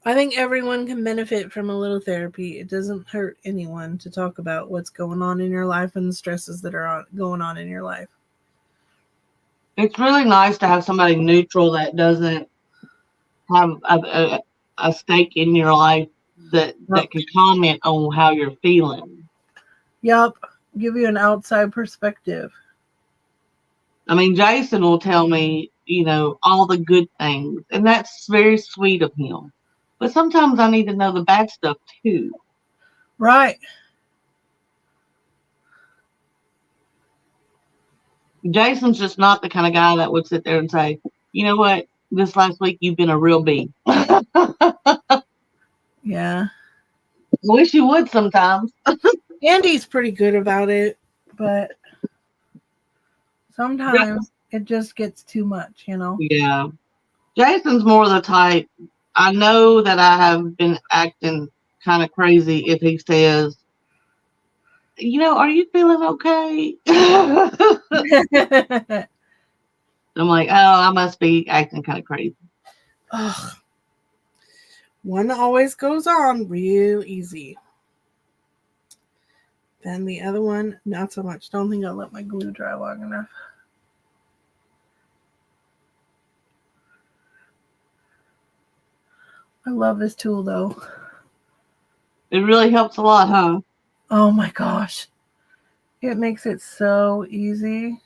I think everyone can benefit from a little therapy. It doesn't hurt anyone to talk about what's going on in your life and the stresses that are going on in your life. It's really nice to have somebody neutral that doesn't have a stake in your life that can comment on how you're feeling. Yep. Give you an outside perspective. I mean, Jason will tell me, all the good things, and that's very sweet of him. But sometimes I need to know the bad stuff too. Right. Jason's just not the kind of guy that would sit there and say, you know what, this last week you've been a real bee. Yeah. I wish you would sometimes. Andy's pretty good about it, but sometimes it just gets too much, Yeah. Jason's more the type, I know that I have been acting kind of crazy if he says, are you feeling okay? I'm like, oh, I must be acting kind of crazy. Ugh. One always goes on real easy. Then the other one, not so much. Don't think I'll let my glue dry long enough. I love this tool, though. It really helps a lot, huh? Oh, my gosh. It makes it so easy.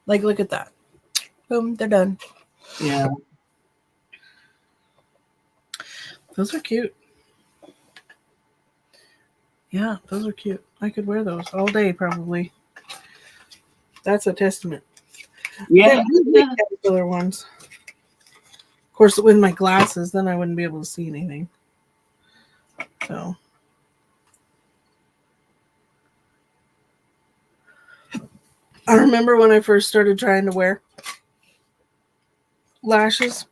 Like, look at that. Boom, they're done. Yeah. Those are cute. Yeah, those are cute. I could wear those all day, probably. That's a testament. Yeah. Caterpillar ones. Of course, with my glasses, then I wouldn't be able to see anything. So. I remember when I first started trying to wear lashes.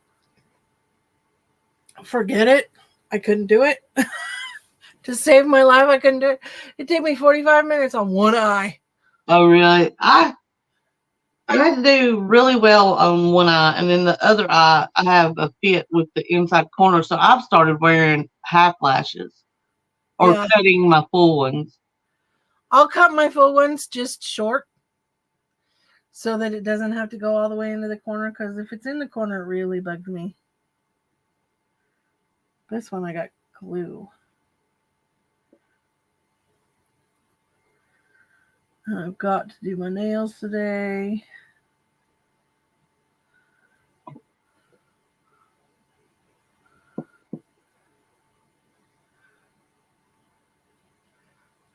Forget it. I couldn't do it. To save my life, I couldn't do it. It took me 45 minutes on one eye. Oh, really? I had to do really well on one eye, and then the other eye, I have a fit with the inside corner. So I've started wearing half lashes or Yeah. cutting my full ones. I'll cut my full ones just short so that it doesn't have to go all the way into the corner, because if it's in the corner, it really bugs me. This one I got glue. I've got to do my nails today.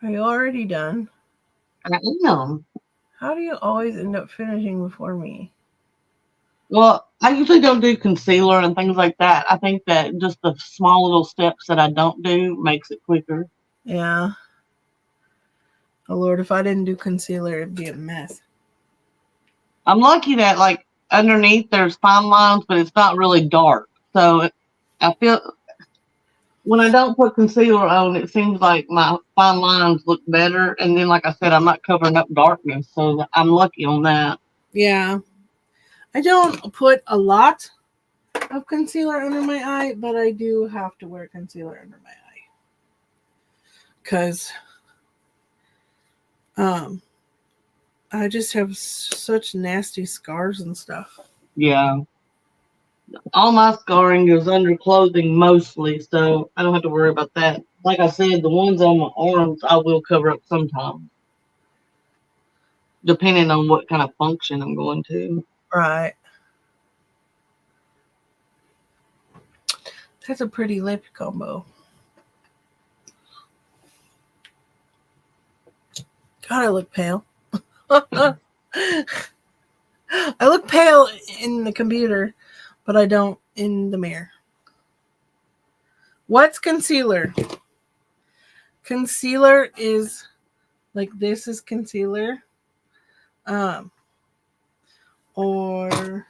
Are you already done? I am. How do you always end up finishing before me? Well, I usually don't do concealer and things like that. I think that just the small little steps that I don't do makes it quicker. Yeah. Oh Lord, if I didn't do concealer, it'd be a mess. I'm lucky that like underneath there's fine lines, but it's not really dark. So I feel when I don't put concealer on, it seems like my fine lines look better. And then, like I said, I'm not covering up darkness, so I'm lucky on that. Yeah. I don't put a lot of concealer under my eye, but I do have to wear concealer under my eye. Because I just have such nasty scars and stuff. Yeah. All my scarring is under clothing mostly, so I don't have to worry about that. Like I said, the ones on my arms I will cover up sometimes, depending on what kind of function I'm going to. Right. That's a pretty lip combo. God, I look pale. I look pale in the computer, but I don't in the mirror. What's concealer? Concealer is like this is concealer. Or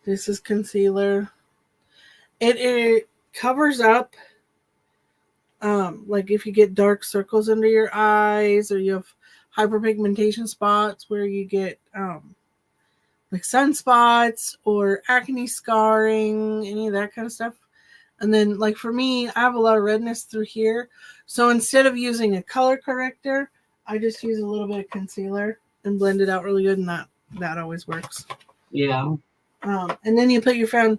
this is concealer. It covers up like if you get dark circles under your eyes, or you have hyperpigmentation spots where you get like sunspots or acne scarring, any of that kind of stuff. And then like for me, I have a lot of redness through here. So instead of using a color corrector, I just use a little bit of concealer and blend it out really good, and that always works. Yeah. And then you put your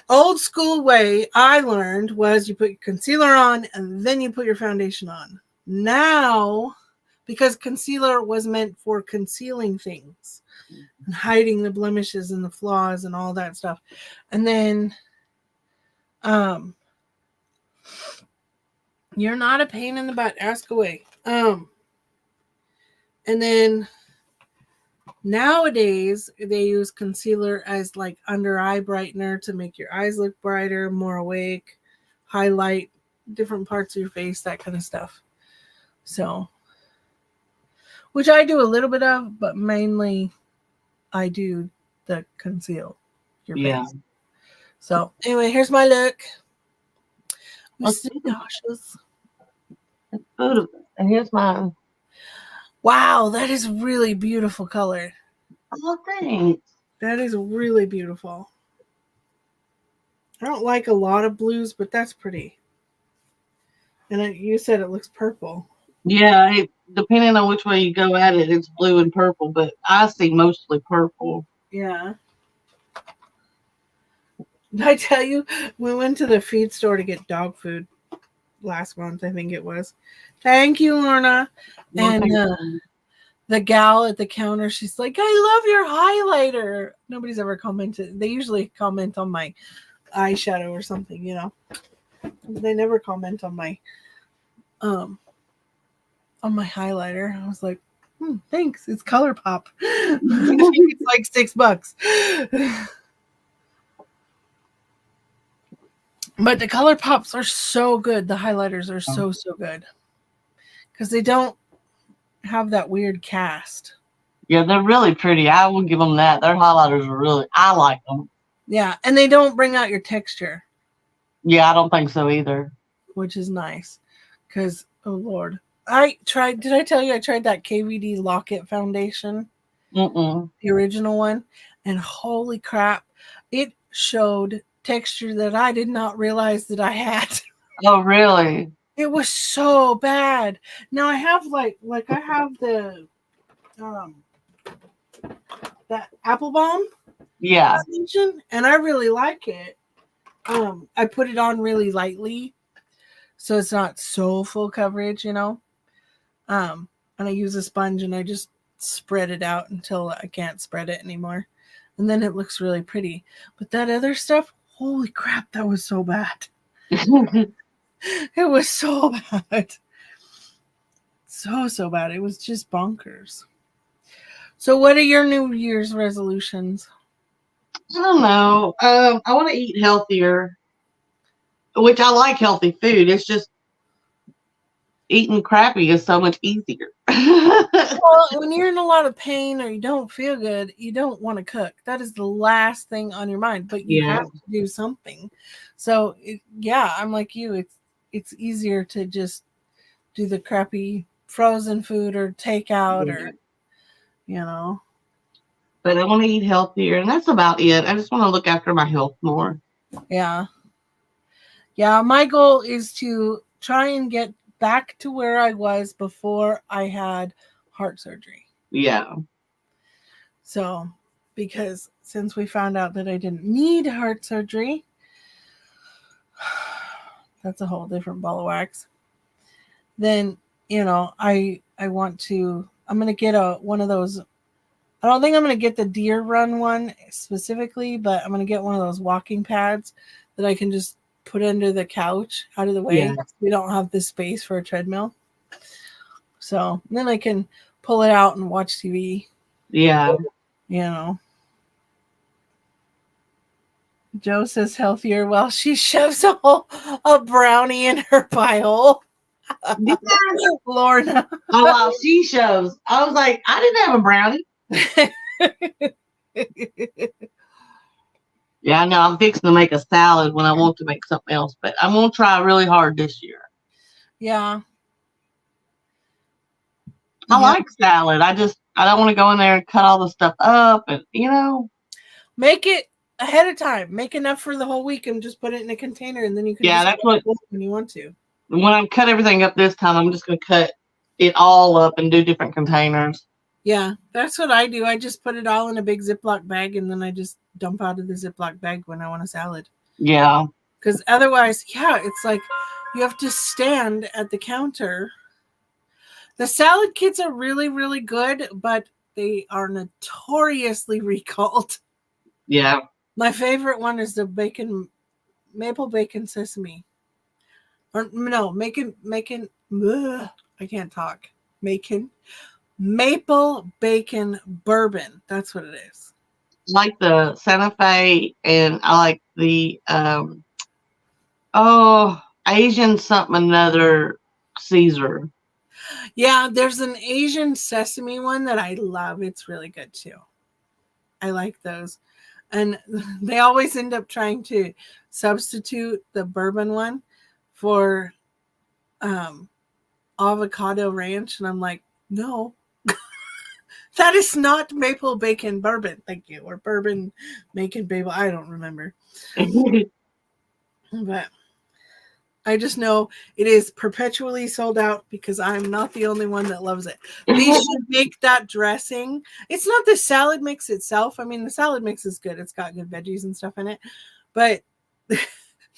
old school way I learned was you put your concealer on and then you put your foundation on. Now, because concealer was meant for concealing things and hiding the blemishes and the flaws and all that stuff. And then you're not a pain in the butt, ask away. And then nowadays they use concealer as like under eye brightener to make your eyes look brighter, more awake, highlight different parts of your face, that kind of stuff. So, which I do a little bit of, but mainly I do the conceal your face. So anyway, here's my look. That's beautiful. And here's mine. Wow, that is really beautiful color. Oh, thanks. That is really beautiful. I don't like a lot of blues, but that's pretty. And you said it looks purple. Yeah, depending on which way you go at it, it's blue and purple, but I see mostly purple. Yeah. Did I tell you, we went to the feed store to get dog food last month, I think it was. Thank you, Lorna. And the gal at the counter, she's like, I love your highlighter. Nobody's ever commented. They usually comment on my eyeshadow or something, you know. They never comment on my highlighter. I was like, thanks. It's ColourPop. It's like $6. But the ColourPops are so good. The highlighters are so good. Because they don't have that weird cast. Yeah, they're really pretty. I will give them that. Their highlighters are really, I like them. Yeah, and they don't bring out your texture. Yeah, I don't think so either. Which is nice. Because, oh Lord, I tried. Did I tell you I tried that KVD Locket foundation, Mm-mm. the original one, and holy crap, it showed texture that I did not realize that I had. Oh, really? It was so bad. Now I have like I have the um that apple balm Yeah. foundation, and I really like it. I put it on really lightly, so it's not so full coverage, you know. And I use a sponge and I just spread it out until I can't spread it anymore, and then it looks really pretty. But that other stuff, holy crap, that was so bad. It was so bad, so bad. It was just bonkers. So, what are your New Year's resolutions? I don't know. I want to eat healthier, which I like healthy food. It's just eating crappy is so much easier. Well, when you're in a lot of pain or you don't feel good, you don't want to cook. That is the last thing on your mind, but you Yeah. have to do something. So, yeah, I'm like you. It's easier to just do the crappy frozen food or takeout Yeah. or you know. But I want to eat healthier, and that's about it. I just want to look after my health more. Yeah. Yeah, my goal is to try and get back to where I was before I had heart surgery. Yeah. So, because since we found out that I didn't need heart surgery, that's a whole different ball of wax. Then, I want to I'm going to get a one of those. I don't think I'm going to get the deer run one specifically, but I'm going to get one of those walking pads that I can just put under the couch out of the Yeah. way. We don't have the space for a treadmill. So then I can pull it out and watch TV, Yeah. you know. Joe says healthier while she shoves a brownie in her pie hole. Yeah. Lorna. Oh, wow. She shows. I was like, I didn't have a brownie. Yeah, I know. I'm fixing to make a salad when I want to make something else, but I'm going to try really hard this year. Yeah. I Yeah. like salad. I don't want to go in there and cut all the stuff up and, Make it ahead of time. Make enough for the whole week and just put it in a container, and then you can yeah, just that's what, when you want to. when I cut everything up this time, I'm just going to cut it all up and do different containers. Yeah, that's what I do. I just put it all in a big Ziploc bag, and then I just dump out of the Ziploc bag when I want a salad. Yeah. Because otherwise, yeah, it's like you have to stand at the counter. The salad kits are really, really good, but they are notoriously recalled. Yeah. My favorite one is the maple bacon sesame. Or no, ugh, I can't talk. Maple bacon bourbon. That's what it is. I like the Santa Fe and I like the, Asian something another Caesar. Yeah, there's an Asian sesame one that I love. It's really good too. I like those. And they always end up trying to substitute the bourbon one for um, avocado ranch. And I'm like, no, that is not maple bacon bourbon. Thank you. Or bourbon bacon maple. I don't remember. But I just know it is perpetually sold out because I'm not the only one that loves it. They should make that dressing. It's not the salad mix itself. I mean, the salad mix is good. It's got good veggies and stuff in it. But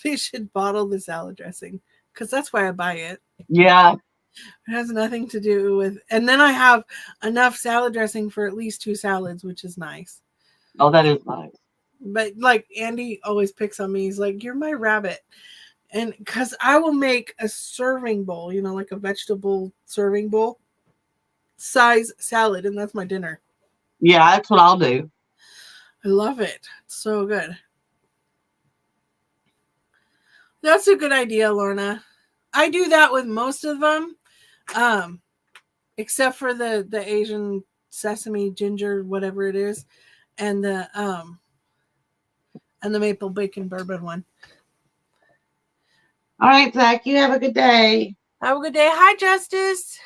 they should bottle the salad dressing because that's why I buy it. Yeah. It has nothing to do with. And then I have enough salad dressing for at least 2 salads, which is nice. Oh, that is nice. But like Andy always picks on me. He's like, "You're my rabbit." And because I will make a serving bowl, like a vegetable serving bowl size salad, and that's my dinner. Yeah, that's what I'll do. I love it. It's so good. That's a good idea, Lorna. I do that with most of them, except for the Asian sesame ginger, whatever it is, and the maple bacon bourbon one. All right, Zach, you have a good day. Have a good day. Hi, Justice.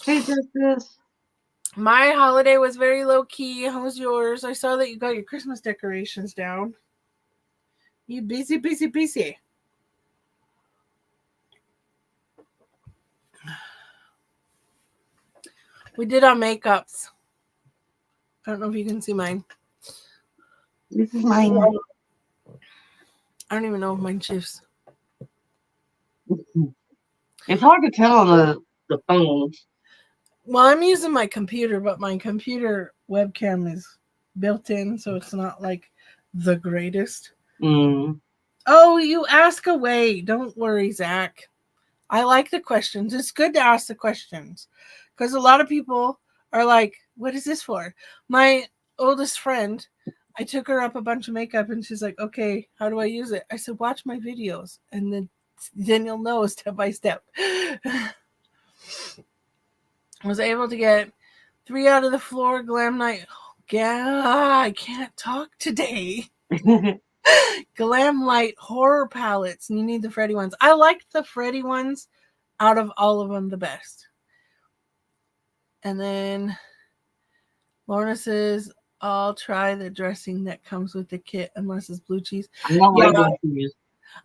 Hey, Justice. My holiday was very low key. How was yours? I saw that you got your Christmas decorations down. You busy, busy, busy. We did our makeups. I don't know if you can see mine. This is mine. I don't even know if mine shifts. It's hard to tell on the phones. Well, I'm using my computer, but my computer webcam is built in, so it's not like the greatest. Mm. Oh, you ask away. Don't worry, Zach. I like the questions. It's good to ask the questions because a lot of people are like, what is this for? My oldest friend, I took her up a bunch of makeup and she's like, okay, how do I use it? I said, watch my videos and then you'll know step by step. I was able to get 3 out of the floor glam night. Yeah, I can't talk today. Glam light horror palettes, and you need the Freddy ones. I like the Freddy ones out of all of them the best. And then Lorna says, I'll try the dressing that comes with the kit unless it's blue cheese. I don't like blue cheese.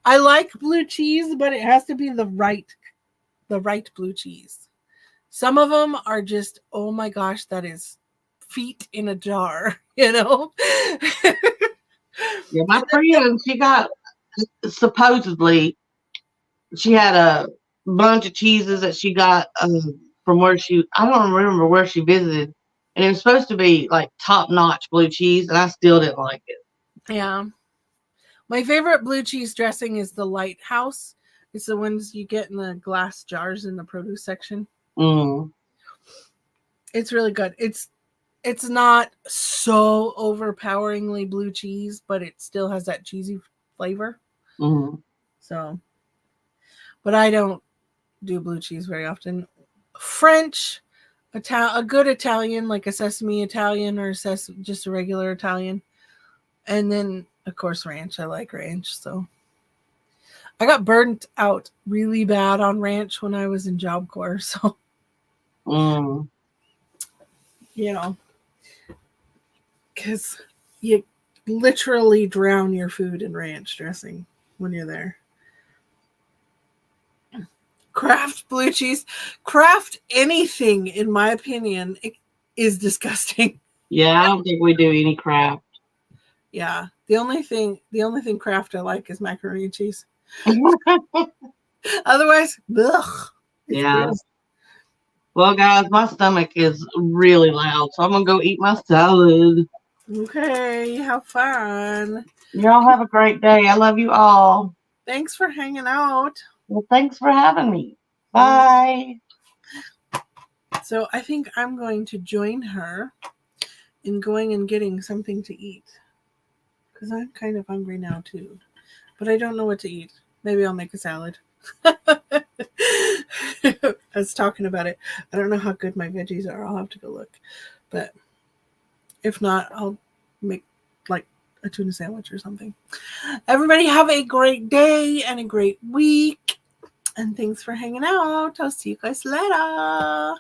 I like blue cheese, but it has to be the right blue cheese. Some of them are just, oh my gosh, that is feet in a jar, you know? Yeah, my friend, she got, supposedly, she had a bunch of cheeses that she got from where I don't remember where she visited. And it was supposed to be like top-notch blue cheese, and I still didn't like it. Yeah. My favorite blue cheese dressing is the Lighthouse. It's the ones you get in the glass jars in the produce section. Mm. It's really good. It's not so overpoweringly blue cheese, but it still has that cheesy flavor. Mm. So, but I don't do blue cheese very often. French, a good Italian, like a sesame Italian or just a regular Italian. And then, of course, ranch. I like ranch. So I got burnt out really bad on ranch when I was in Job Corps. So, you know, because you literally drown your food in ranch dressing when you're there. Kraft blue cheese, Kraft anything, in my opinion, is disgusting. Yeah, I don't think we do any Kraft. Yeah, the only thing Kraft I like is macaroni and cheese. Otherwise, ugh. Yeah. Gross. Well, guys, my stomach is really loud, so I'm gonna go eat my salad. Okay, have fun. Y'all have a great day. I love you all. Thanks for hanging out. Well, thanks for having me. Bye. So I think I'm going to join her in going and getting something to eat. Because I'm kind of hungry now too. But I don't know what to eat. Maybe I'll make a salad. I was talking about it. I don't know how good my veggies are. I'll have to go look. But if not, I'll make like a tuna sandwich or something. Everybody have a great day and a great week. And thanks for hanging out. I'll see you guys later.